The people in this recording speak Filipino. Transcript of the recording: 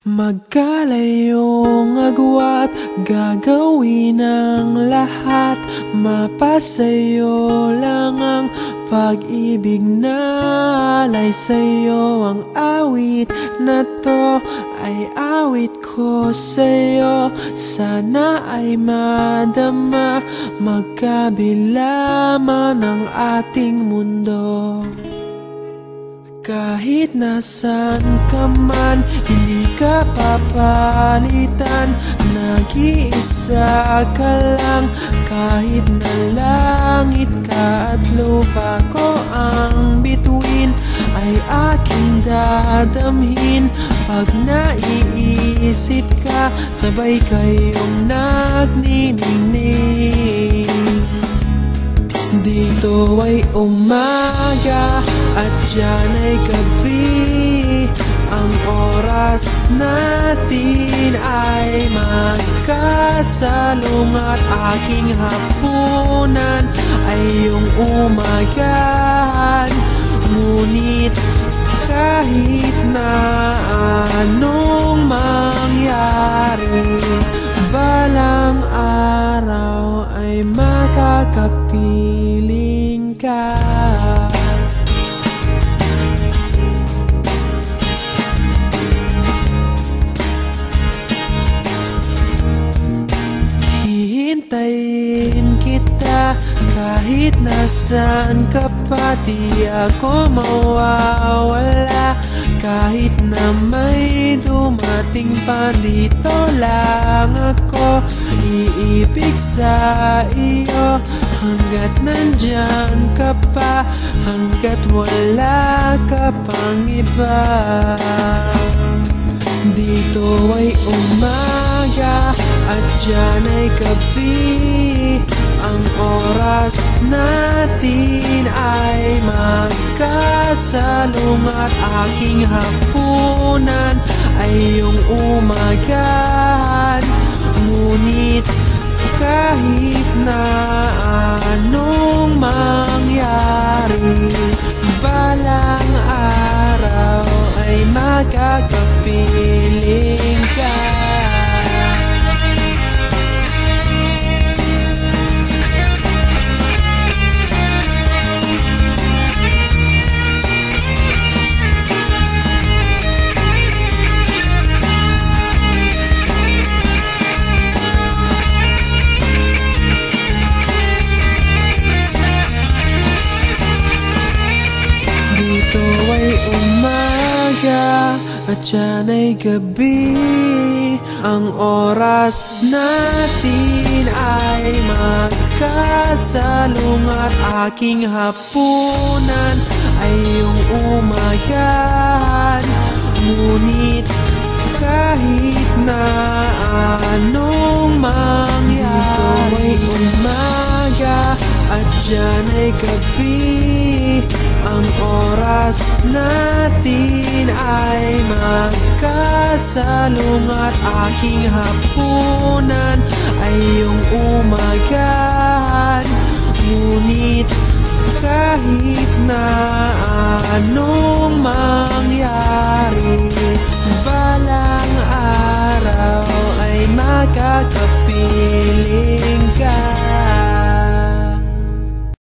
Magkalayong agwat, gagawin ang lahat. Mapasayo lang ang pag-ibig na alay sa'yo. Ang awit na to ay awit ko sa'yo. Sana ay madama, magkabila man ang ating mundo. Kahit nasan ka man, hindi ka papalitan. Nag-iisa ka lang, kahit na langit ka at lupa ko ang bituin, ay aking dadamhin. Pag naiisip ka, sabay kayong nagniningning. Dito ay umaga at diyan ay gabi. Ang oras natin ay magkasalungat. Aking hapunan ay iyong umagahan. Ngunit kahit na anong mangyari, balang araw ay makakapiling ka. Hihintayin kita kahit nasaan ka pa. Di ako mawawala kahit na may dumating pa. Dito lang ako iibig sa iyo hanggat nandyan ka pa, hanggat wala ka pang iba. Dito ay umaga at diyan ay gabi. Ang oras natin ay magkasalungat. Aking hapunan ay iyong umagahan. Ngunit kahit na anong mangyari, balang araw ay magkakapiling ka. Dito ay umaga at diyan ay gabi. Ang oras natin ay magkasalungat. Aking hapunan ay iyong umagahan. Ngunit kahit na anong mangyari, dito ay umaga at diyan ay gabi. Ang oras natin ay magkasalungat. Aking hapunan ay iyong umagahan.